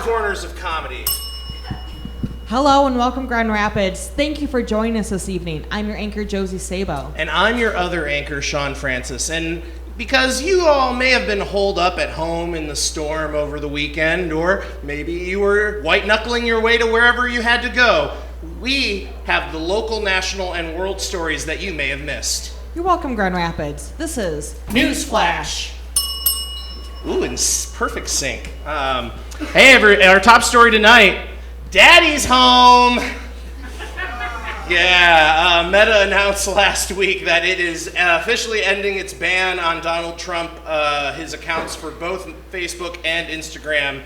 corners of comedy. Hello and welcome, Grand Rapids. Thank you for joining us this evening. I'm your anchor, Josie Sabo. And I'm your other anchor, Sean Francis. And because you all may have been holed up at home in the storm over the weekend, or maybe you were white-knuckling your way to wherever you had to go, we have the local, national, and world stories that you may have missed. You're welcome, Grand Rapids. This is NewsFlash. Ooh, in perfect sync. Hey, our top story tonight, Daddy's home. Yeah, Meta announced last week that it is officially ending its ban on Donald Trump, his accounts for both Facebook and Instagram.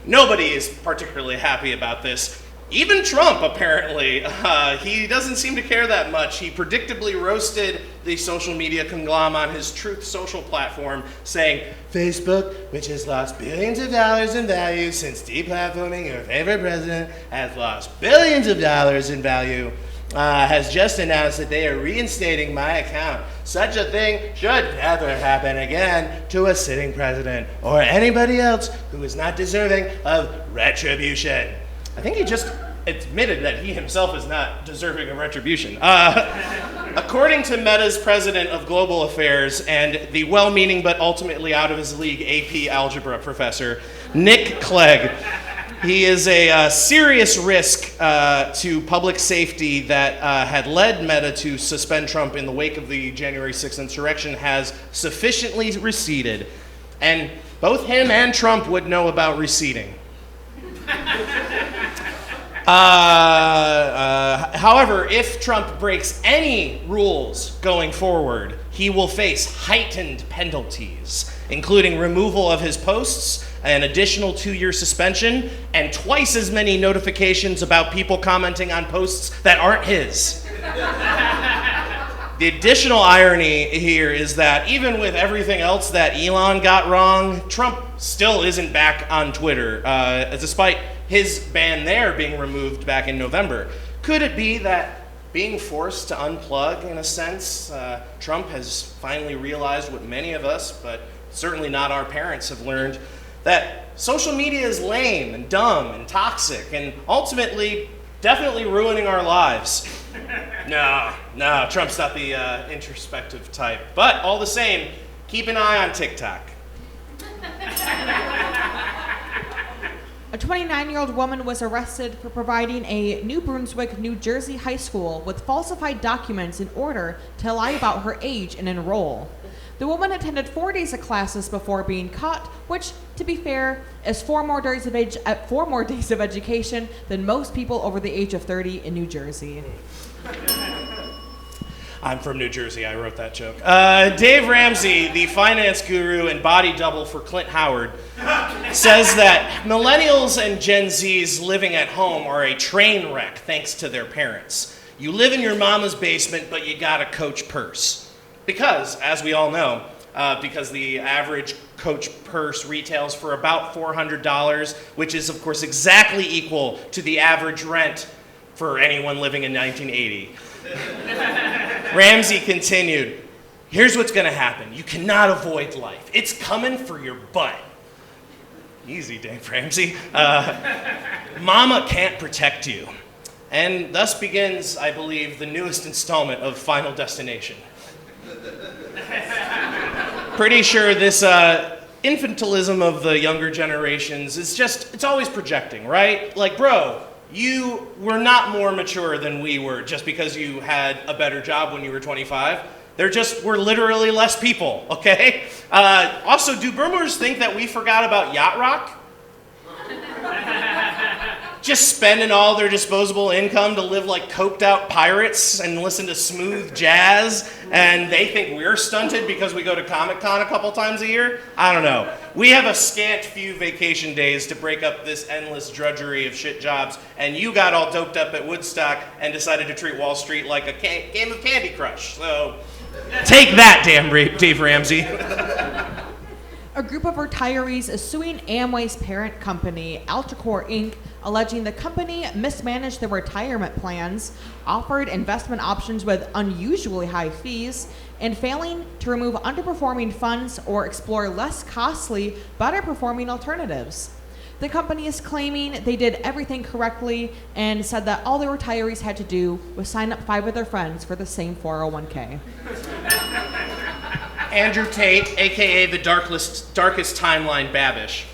Nobody is particularly happy about this. Even Trump, apparently. He doesn't seem to care that much. He predictably roasted the social media conglomerate on his Truth Social platform, saying, Facebook, which has lost billions of dollars in value since deplatforming your favorite president, has lost billions of dollars in value, has just announced that they are reinstating my account. Such a thing should never happen again to a sitting president or anybody else who is not deserving of retribution. I think he just admitted that he himself is not deserving of retribution. According to Meta's president of global affairs and the well-meaning but ultimately out of his league AP algebra professor, Nick Clegg, he is a serious risk to public safety that had led Meta to suspend Trump in the wake of the January 6th insurrection has sufficiently receded. And both him and Trump would know about receding. However, if Trump breaks any rules going forward, he will face heightened penalties, including removal of his posts, an additional 2-year suspension, and twice as many notifications about people commenting on posts that aren't his. The additional irony here is that even with everything else that Elon got wrong, Trump still isn't back on Twitter, despite his ban there being removed back in November. Could it be that being forced to unplug, in a sense, Trump has finally realized what many of us, but certainly not our parents, have learned, that social media is lame and dumb and toxic and ultimately definitely ruining our lives? No, Trump's not the introspective type. But all the same, keep an eye on TikTok. A 29-year-old woman was arrested for providing a New Brunswick, New Jersey high school with falsified documents in order to lie about her age and enroll. The woman attended 4 days of classes before being caught, which, to be fair, is 4 more days of education than most people over the age of 30 in New Jersey. I'm from New Jersey, I wrote that joke. Dave Ramsey, the finance guru and body double for Clint Howard, says that millennials and Gen Zs living at home are a train wreck thanks to their parents. You live in your mama's basement, but you got a Coach purse. Because, as we all know, because the average Coach purse retails for about $400, which is, of course, exactly equal to the average rent for anyone living in 1980. Ramsey continued, here's what's going to happen. You cannot avoid life. It's coming for your butt. Easy, Dave Ramsey. Mama can't protect you. And thus begins, I believe, the newest installment of Final Destination. Pretty sure this infantilism of the younger generations is it's always projecting, right? Like, bro, you were not more mature than we were just because you had a better job when you were 25. We're literally less people, okay? Also, do boomers think that we forgot about yacht rock? Just spending all their disposable income to live like coked out pirates and listen to smooth jazz, and they think we're stunted because we go to Comic-Con a couple times a year? I don't know. We have a scant few vacation days to break up this endless drudgery of shit jobs, and you got all doped up at Woodstock and decided to treat Wall Street like a game of Candy Crush. So, take that, damn Dave Ramsey. A group of retirees is suing Amway's parent company, Alticor Inc., alleging the company mismanaged their retirement plans, offered investment options with unusually high fees, and failing to remove underperforming funds or explore less costly, better performing alternatives. The company is claiming they did everything correctly and said that all the retirees had to do was sign up 5 of their friends for the same 401k. Andrew Tate, aka the darkest timeline Babish,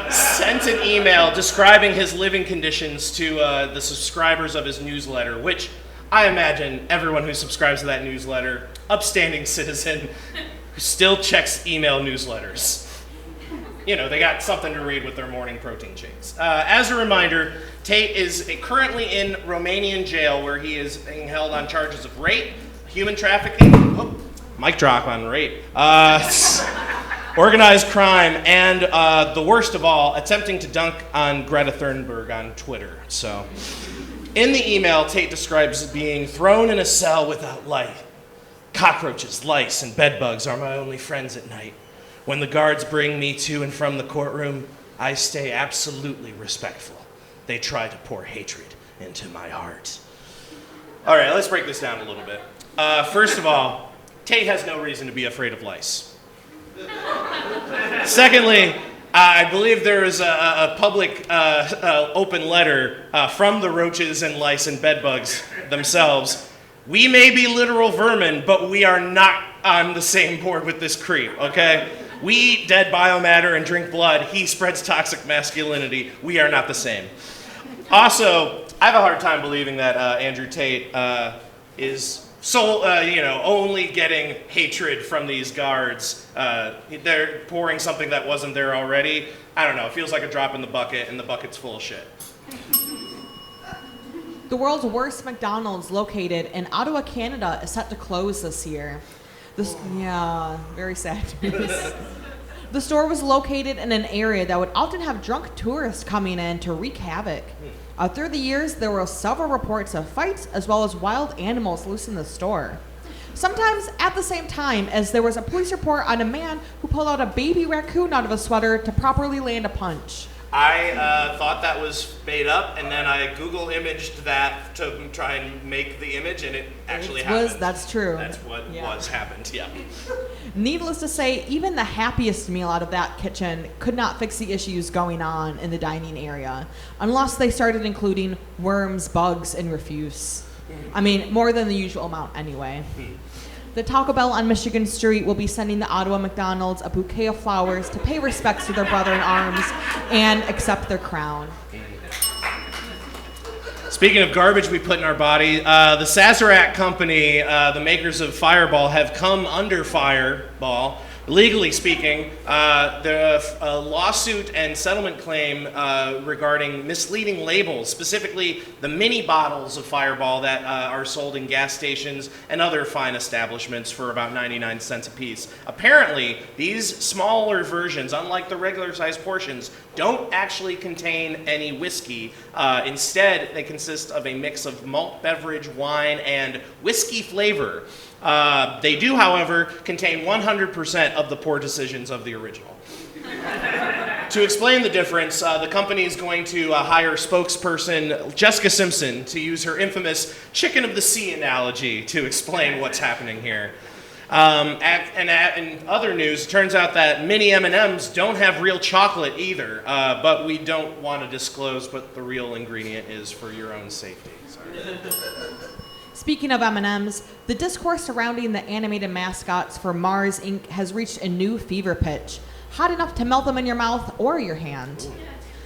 sent an email describing his living conditions to the subscribers of his newsletter, which I imagine everyone who subscribes to that newsletter, upstanding citizen who still checks email newsletters. You know, they got something to read with their morning protein shakes. As a reminder, Tate is currently in Romanian jail where he is being held on charges of rape, human trafficking, mic drop on rape, organized crime, and the worst of all, attempting to dunk on Greta Thunberg on Twitter. So, in the email, Tate describes being thrown in a cell without light. Cockroaches, lice, and bedbugs are my only friends at night. When the guards bring me to and from the courtroom, I stay absolutely respectful. They try to pour hatred into my heart. All right, let's break this down a little bit. First of all, Tate has no reason to be afraid of lice. Secondly, I believe there is a public open letter from the roaches and lice and bedbugs themselves. We may be literal vermin, but we are not on the same board with this creep, okay? We eat dead biomatter and drink blood. He spreads toxic masculinity. We are not the same. Also, I have a hard time believing that Andrew Tate is only getting hatred from these guards. They're pouring something that wasn't there already. I don't know. It feels like a drop in the bucket, and the bucket's full of shit. The world's worst McDonald's, located in Ottawa, Canada, is set to close this year. Yeah, very sad news. The store was located in an area that would often have drunk tourists coming in to wreak havoc. Through the years, there were several reports of fights as well as wild animals loose in the store. Sometimes at the same time as there was a police report on a man who pulled out a baby raccoon out of a sweater to properly land a punch. I thought that was made up, and then I Google imaged that to try and make the image, and it actually happened. That's true. That's what happened, yeah. Needless to say, even the happiest meal out of that kitchen could not fix the issues going on in the dining area, unless they started including worms, bugs, and refuse. I mean, more than the usual amount anyway. The Taco Bell on Michigan Street will be sending the Ottawa McDonald's a bouquet of flowers to pay respects to their brother in arms and accept their crown. Speaking of garbage we put in our body, the Sazerac company, the makers of Fireball, have come under Fireball. Legally speaking, the lawsuit and settlement claim regarding misleading labels, specifically the mini bottles of Fireball that are sold in gas stations and other fine establishments for about 99 cents a piece. Apparently, these smaller versions, unlike the regular size portions, don't actually contain any whiskey. Instead, they consist of a mix of malt beverage, wine, and whiskey flavor. They do, however, contain 100% of the poor decisions of the original. To explain the difference, the company is going to hire spokesperson Jessica Simpson to use her infamous chicken of the sea analogy to explain what's happening here. In other news, it turns out that mini M&Ms don't have real chocolate either, but we don't want to disclose what the real ingredient is for your own safety. Sorry. Speaking of M&Ms, the discourse surrounding the animated mascots for Mars Inc. has reached a new fever pitch, hot enough to melt them in your mouth or your hand.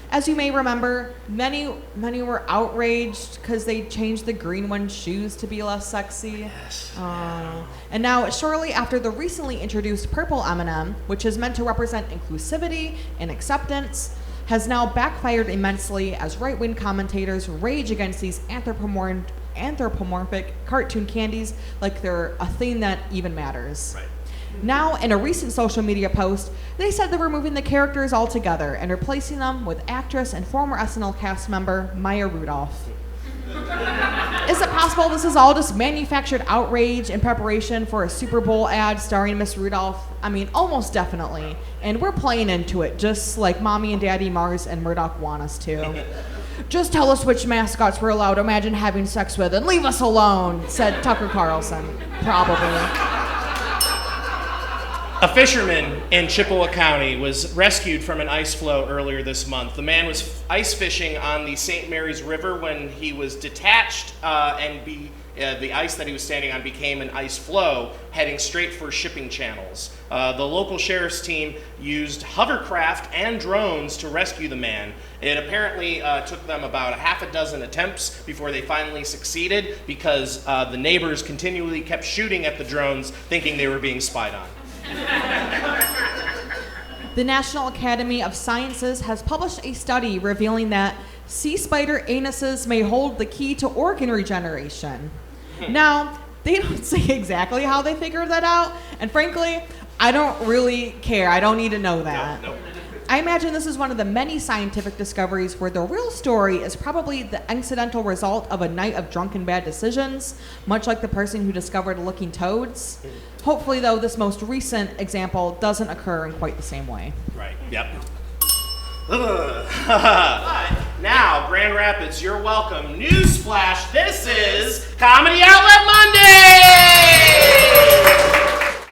As you may remember, many were outraged because they changed the green one's shoes to be less sexy. Yes. And now, shortly after the recently introduced purple M&M, which is meant to represent inclusivity and acceptance, has now backfired immensely as right-wing commentators rage against these anthropomorphic cartoon candies like they're a thing that even matters. Right. Now, in a recent social media post, they said they're removing the characters altogether and replacing them with actress and former SNL cast member Maya Rudolph. Is it possible this is all just manufactured outrage in preparation for a Super Bowl ad starring Miss Rudolph? I mean, almost definitely. And we're playing into it, just like Mommy and Daddy Mars and Murdoch want us to. Just tell us which mascots we're allowed to imagine having sex with and leave us alone, said Tucker Carlson. Probably. A fisherman in Chippewa County was rescued from an ice floe earlier this month. The man was ice fishing on the St. Mary's River when he was detached the ice that he was standing on became an ice floe heading straight for shipping channels. The local sheriff's team used hovercraft and drones to rescue the man. It apparently took them about a half a dozen attempts before they finally succeeded because the neighbors continually kept shooting at the drones thinking they were being spied on. The National Academy of Sciences has published a study revealing that sea spider anuses may hold the key to organ regeneration. Now, they don't say exactly how they figured that out, and frankly, I don't really care. I don't need to know that. Nope. I imagine this is one of the many scientific discoveries where the real story is probably the incidental result of a night of drunken bad decisions, much like the person who discovered looking toads. Hopefully, though, this most recent example doesn't occur in quite the same way. Right, yep. Now, Grand Rapids, you're welcome. NewsFlash, this is Comedy Outlet Monday!